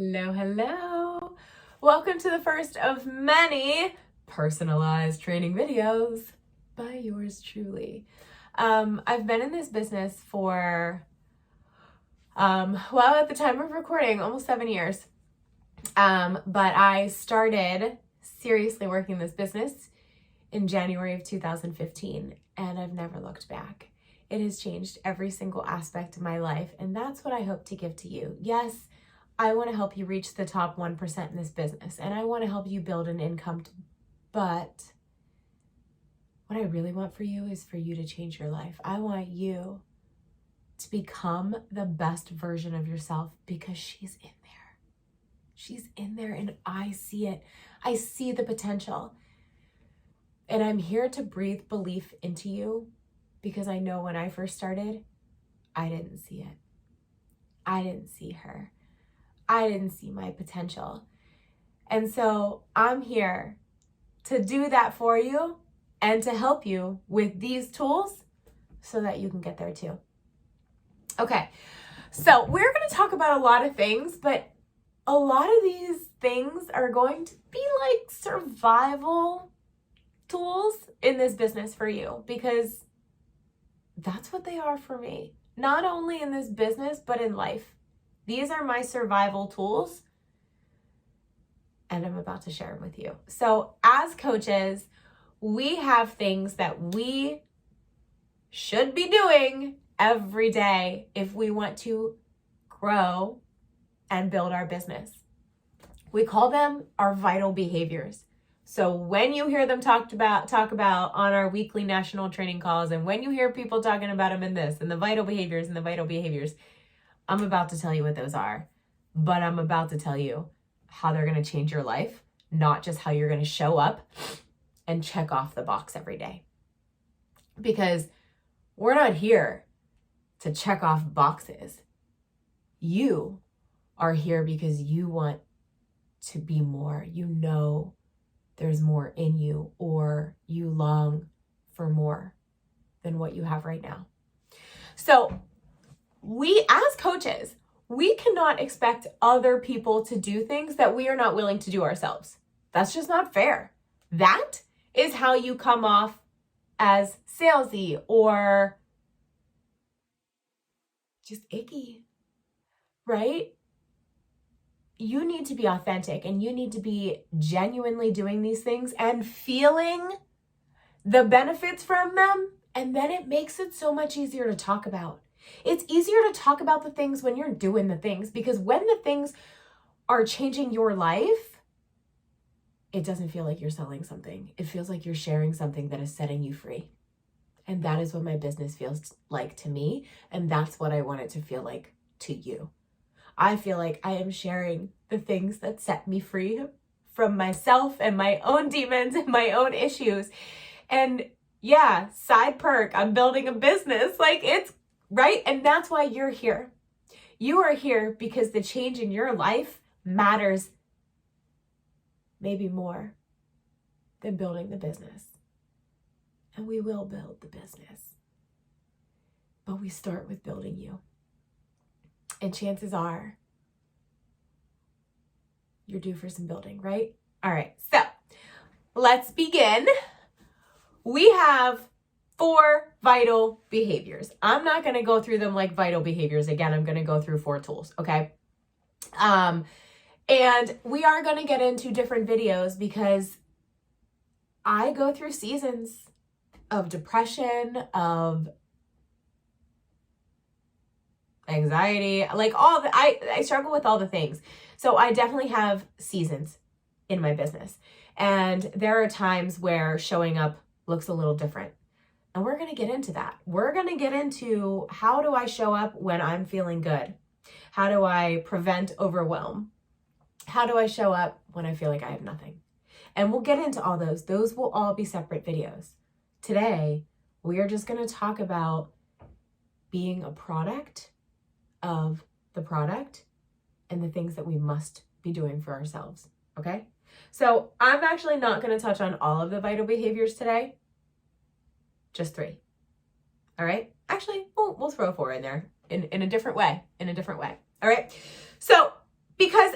Hello, hello. Welcome to the first of many personalized training videos by yours truly. I've been in this business for, at the time of recording, almost 7 years. But I started seriously working this business in January of 2015, and I've never looked back. It has changed every single aspect of my life, and that's what I hope to give to you. Yes, I want to help you reach the top 1% in this business, and I want to help you build an income, but what I really want for you is for you to change your life. I want you to become the best version of yourself because she's in there. She's in there, and I see it. I see the potential. And I'm here to breathe belief into you because I know when I first started, I didn't see it. I didn't see her. I didn't see my potential. And so I'm here to do that for you and to help you with these tools so that you can get there too. Okay, so we're going to talk about a lot of things, but a lot of these things are going to be like survival tools in this business for you because that's what they are for me. Not only in this business, but in life. These are my survival tools, and I'm about to share them with you. So as coaches, we have things that we should be doing every day if we want to grow and build our business. We call them our vital behaviors. So when you hear them talk about on our weekly national training calls, and when you hear people talking about them in this, and the vital behaviors, I'm about to tell you what those are, but I'm about to tell you how they're going to change your life, not just how you're going to show up and check off the box every day. Because we're not here to check off boxes. You are here because you want to be more. You know there's more in you, or you long for more than what you have right now. So we, as coaches, we cannot expect other people to do things that we are not willing to do ourselves. That's just not fair. That is how you come off as salesy or just icky, right? You need to be authentic, and you need to be genuinely doing these things and feeling the benefits from them. And then it makes it so much easier to talk about. It's easier to talk about the things when you're doing the things, because when the things are changing your life, it doesn't feel like you're selling something. It feels like you're sharing something that is setting you free. And that is what my business feels like to me. And that's what I want it to feel like to you. I feel like I am sharing the things that set me free from myself and my own demons and my own issues. And yeah, side perk, I'm building a business. Like, it's right. And that's why you're here. You are here because the change in your life matters maybe more than building the business. And we will build the business. But we start with building you. And chances are you're due for some building, right? All right, so let's begin. We have 4 vital behaviors. I'm not going to go through them like vital behaviors. Again, I'm going to go through 4 tools, okay? And we are going to get into different videos because I go through seasons of depression, of anxiety, like all the, I struggle with all the things. So I definitely have seasons in my business. And there are times where showing up looks a little different. And we're going to get into that. We're going to get into how do I show up when I'm feeling good? How do I prevent overwhelm? How do I show up when I feel like I have nothing? And we'll get into all those. Those will all be separate videos. Today, we are just going to talk about being a product of the product and the things that we must be doing for ourselves. Okay? So I'm actually not going to touch on all of the vital behaviors today. Just 3. All right? Actually, we'll throw 4 in there in a different way. All right? So because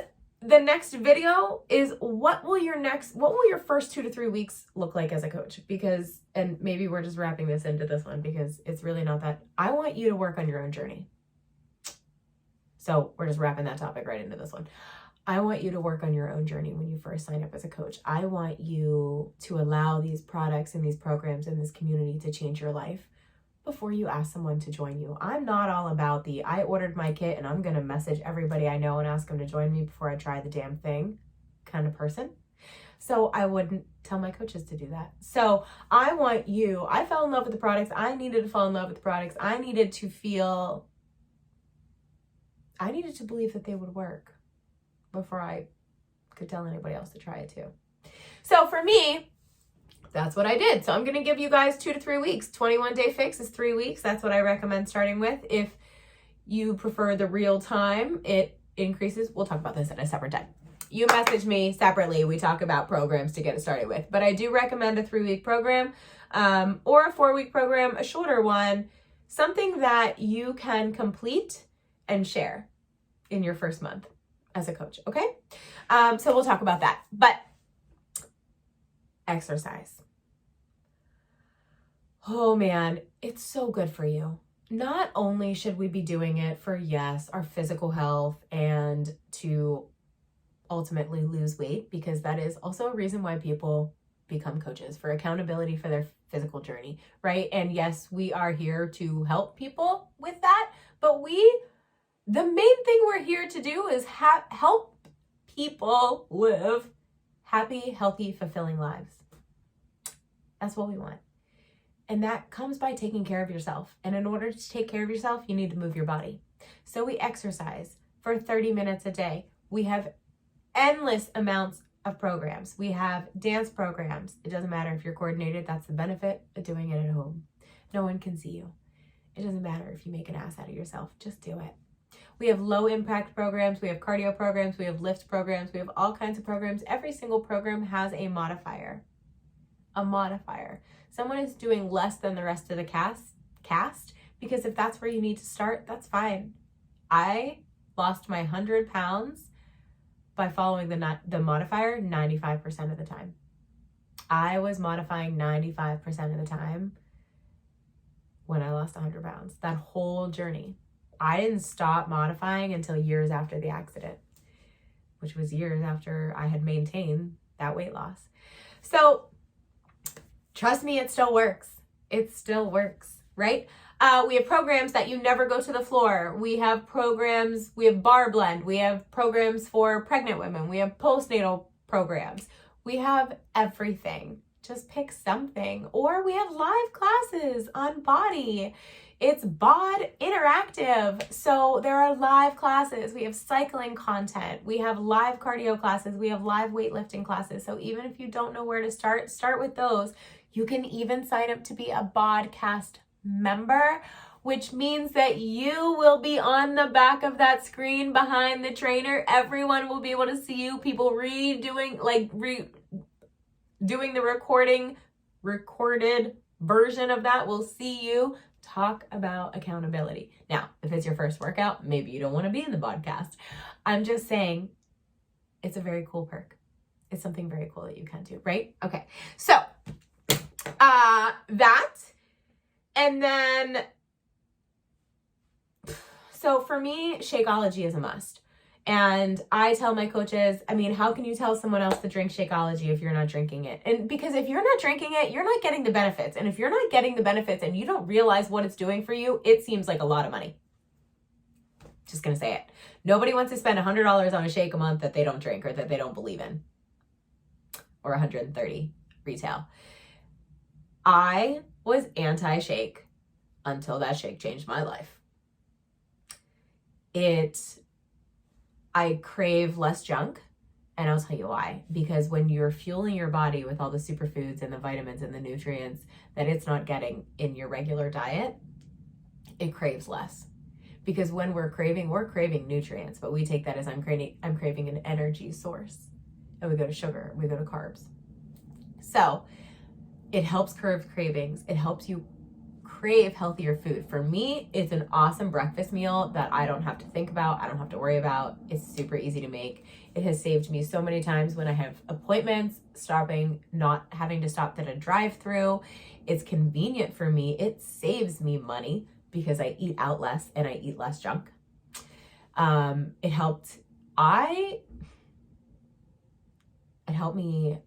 the next video is what will your first 2 to 3 weeks look like as a coach? Because, and maybe we're just wrapping this into this one because it's really not that. I want you to work on your own journey. So we're just wrapping that topic right into this one. I want you to work on your own journey when you first sign up as a coach. I want you to allow these products and these programs and this community to change your life before you ask someone to join you. I'm not all about I ordered my kit and I'm going to message everybody I know and ask them to join me before I try the damn thing kind of person. So I wouldn't tell my coaches to do that. So I fell in love with the products. I needed to fall in love with the products. I needed to believe that they would work before I could tell anybody else to try it too. So for me, that's what I did. So I'm going to give you guys 2 to 3 weeks. 21-day fix is 3 weeks. That's what I recommend starting with. If you prefer the real time, it increases. We'll talk about this at a separate time. You message me separately. We talk about programs to get it started with. But I do recommend a 3-week program or a 4-week program, a shorter one, something that you can complete and share in your first month as a coach, okay? So we'll talk about that. But exercise. Oh man, it's so good for you. Not only should we be doing it for, yes, our physical health and to ultimately lose weight, because that is also a reason why people become coaches, for accountability for their physical journey, right? And yes, we are here to help people with that, but the main thing we're here to do is help people live happy, healthy, fulfilling lives. That's what we want. And that comes by taking care of yourself. And in order to take care of yourself, you need to move your body. So we exercise for 30 minutes a day. We have endless amounts of programs. We have dance programs. It doesn't matter if you're coordinated. That's the benefit of doing it at home. No one can see you. It doesn't matter if you make an ass out of yourself. Just do it. We have low impact programs. We have cardio programs. We have lift programs. We have all kinds of programs. Every single program has a modifier. Someone is doing less than the rest of the cast, because if that's where you need to start, that's fine. I lost my 100 pounds by following the modifier 95% of the time. I was modifying 95% of the time when I lost 100 pounds. That whole journey. I didn't stop modifying until years after the accident, which was years after I had maintained that weight loss. So trust me, it still works. It still works, right? We have programs that you never go to the floor. We have programs, we have bar blend. We have programs for pregnant women. We have postnatal programs. We have everything. Just pick something. Or we have live classes on Body. It's BOD Interactive. So there are live classes. We have cycling content. We have live cardio classes. We have live weightlifting classes. So even if you don't know where to start with those. You can even sign up to be a BODcast member, which means that you will be on the back of that screen behind the trainer. Everyone will be able to see you. People doing the recorded version of that will see you. Talk about accountability. Now, if it's your first workout, maybe you don't want to be in the podcast. I'm just saying it's a very cool perk. It's something very cool that you can do, right? Okay. So, that, and then, so for me, Shakeology is a must. And I tell my coaches, how can you tell someone else to drink Shakeology if you're not drinking it? And because if you're not drinking it, you're not getting the benefits. And if you're not getting the benefits and you don't realize what it's doing for you, it seems like a lot of money. Just gonna say it. Nobody wants to spend $100 on a shake a month that they don't drink or that they don't believe in. Or $130 retail. I was anti-shake until that shake changed my life. I crave less junk, and I'll tell you why. Because when you're fueling your body with all the superfoods and the vitamins and the nutrients that it's not getting in your regular diet, it craves less. Because when we're craving nutrients, but we take that as I'm craving an energy source. And we go to sugar, we go to carbs. So it helps curb cravings. It helps you crave healthier food. For me, it's an awesome breakfast meal that I don't have to think about. I don't have to worry about. It's super easy to make. It has saved me so many times when I have appointments, not having to stop at a drive-through. It's convenient for me. It saves me money because I eat out less and I eat less junk. It helped me,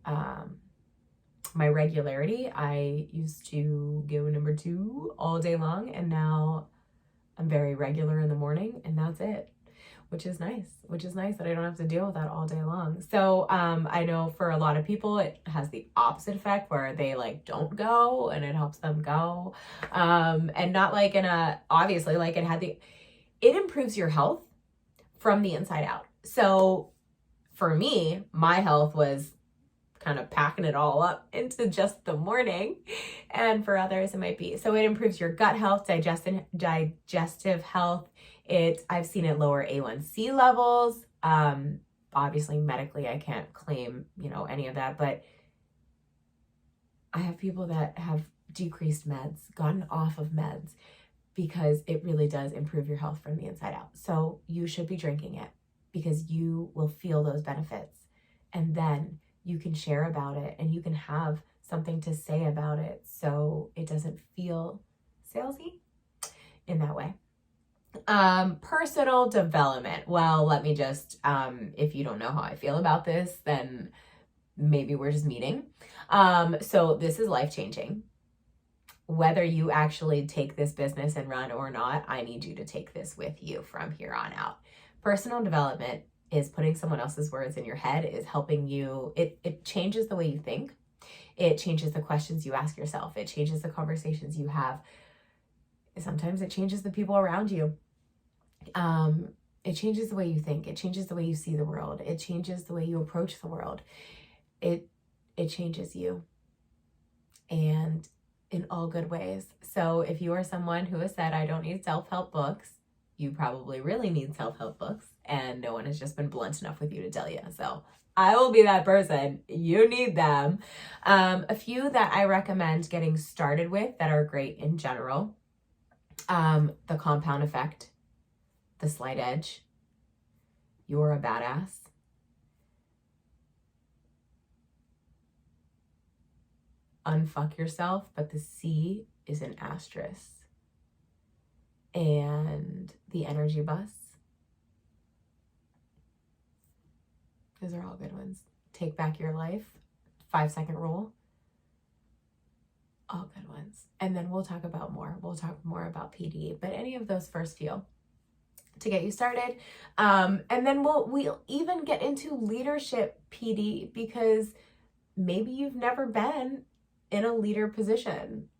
my regularity. I used to go number 2 all day long, and now I'm very regular in the morning, and that's it, which is nice that I don't have to deal with that all day long. So I know for a lot of people, it has the opposite effect where they like don't go and it helps them go. And not like obviously like it improves your health from the inside out. So for me, my health was kind of packing it all up into just the morning, and for others it might be. So it improves your gut health, digestive health. I've seen it lower A1C levels. Obviously medically I can't claim, any of that, but I have people that have decreased meds, gotten off of meds, because it really does improve your health from the inside out. So you should be drinking it because you will feel those benefits, and then you can share about it and you can have something to say about it so it doesn't feel salesy in that way. Personal development. Well, let me just, if you don't know how I feel about this, then maybe we're just meeting. So this is life-changing. Whether you actually take this business and run or not, I need you to take this with you from here on out. Personal development is putting someone else's words in your head, is helping you. It changes the way you think. It changes the questions you ask yourself. It changes the conversations you have. Sometimes it changes the people around you. It changes the way you think. It changes the way you see the world. It changes the way you approach the world. It changes you, and in all good ways. So if you are someone who has said, I don't need self-help books, you probably really need self-help books, and no one has just been blunt enough with you to tell you. So I will be that person. You need them. A few that I recommend getting started with that are great in general. The Compound Effect, The Slight Edge, You're a Badass, Unfuck Yourself, but the C is an asterisk, and The Energy Bus. Those are all good ones. Take Back Your Life, 5-Second Rule. All good ones. And then we'll talk about more. We'll talk more about PD, but any of those first few to get you started. And then we'll even get into leadership PD, because maybe you've never been in a leader position,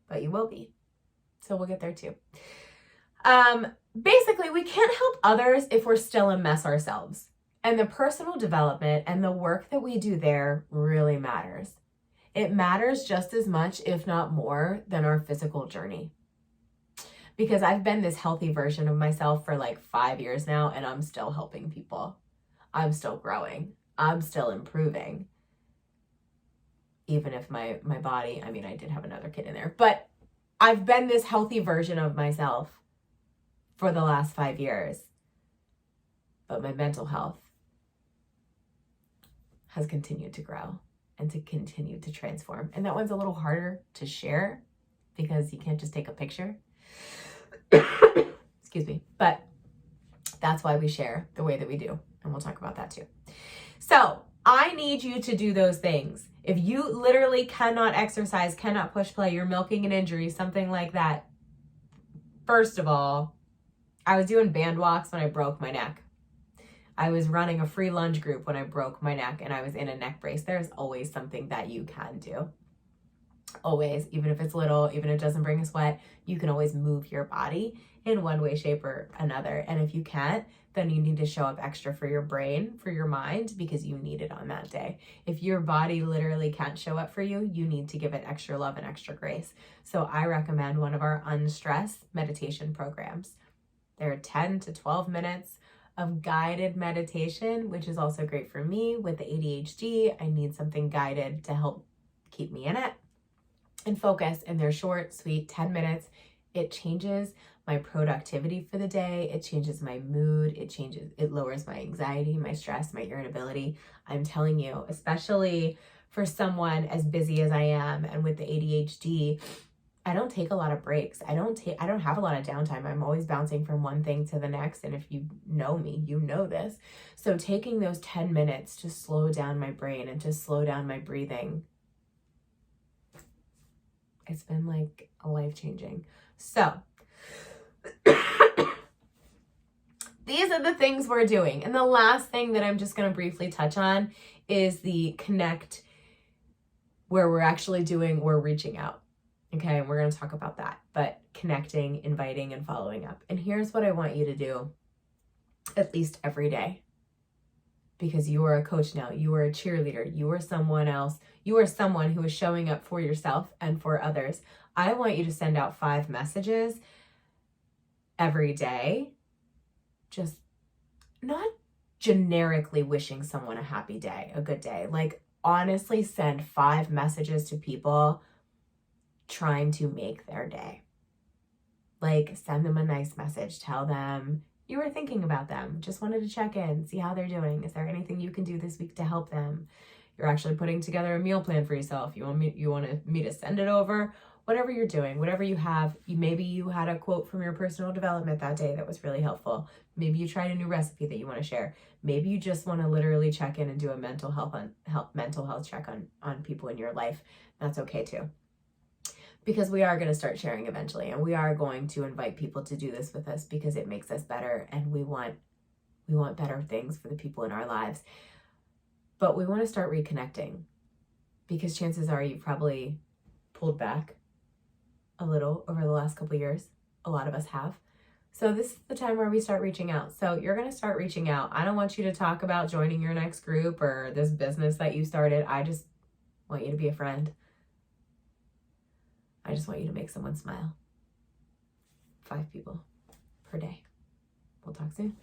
but you will be. So we'll get there too. Basically, we can't help others if we're still a mess ourselves. And the personal development and the work that we do there really matters. It matters just as much, if not more, than our physical journey. Because I've been this healthy version of myself for like 5 years now, and I'm still helping people. I'm still growing. I'm still improving. Even if my body, I did have another kid in there, but I've been this healthy version of myself for the last 5 years. But my mental health has continued to grow and to continue to transform. And that one's a little harder to share because you can't just take a picture. Excuse me. But that's why we share the way that we do. And we'll talk about that too. So I need you to do those things. If you literally cannot exercise, cannot push play, you're milking an injury, something like that. First of all, I was doing band walks when I broke my neck. I was running a free lunge group when I broke my neck and I was in a neck brace. There's always something that you can do. Always, even if it's little, even if it doesn't bring a sweat, you can always move your body in one way, shape, or another. And if you can't, then you need to show up extra for your brain, for your mind, because you need it on that day. If your body literally can't show up for you, you need to give it extra love and extra grace. So I recommend one of our Unstress meditation programs. They're 10 to 12 minutes of guided meditation, which is also great for me with the ADHD. I need something guided to help keep me in it. and focus, and they're short, sweet, 10 minutes. It changes my productivity for the day. It changes my mood. It lowers my anxiety, my stress, my irritability. I'm telling you, especially for someone as busy as I am and with the ADHD, I don't take a lot of breaks. I don't have a lot of downtime. I'm always bouncing from one thing to the next. And if you know me, you know this. So taking those 10 minutes to slow down my brain and to slow down my breathing, it's been like a life-changing. So these are the things we're doing. And the last thing that I'm just going to briefly touch on is the connect, where we're reaching out. Okay, and we're going to talk about that, but connecting, inviting, and following up. And here's what I want you to do at least every day, because you are a coach now. You are a cheerleader. You are someone else. You are someone who is showing up for yourself and for others. I want you to send out 5 messages every day, just not generically wishing someone a happy day, a good day. Like, honestly, send 5 messages to people trying to make their day. Like, send them a nice message. Tell them you were thinking about them. Just wanted to check in, see how they're doing. Is there anything you can do this week to help them? You're actually putting together a meal plan for yourself. You want me to send it over? Whatever you're doing, whatever you have. Maybe you had a quote from your personal development that day that was really helpful. Maybe you tried a new recipe that you want to share. Maybe you just want to literally check in and do a mental health check on people in your life. That's okay too. Because we are going to start sharing eventually, and we are going to invite people to do this with us because it makes us better, and we want better things for the people in our lives. But we want to start reconnecting, because chances are you've probably pulled back a little over the last couple of years. A lot of us have. So this is the time where we start reaching out. So you're going to start reaching out. I don't want you to talk about joining your next group or this business that you started. I just want you to be a friend. I just want you to make someone smile. 5 people per day. We'll talk soon.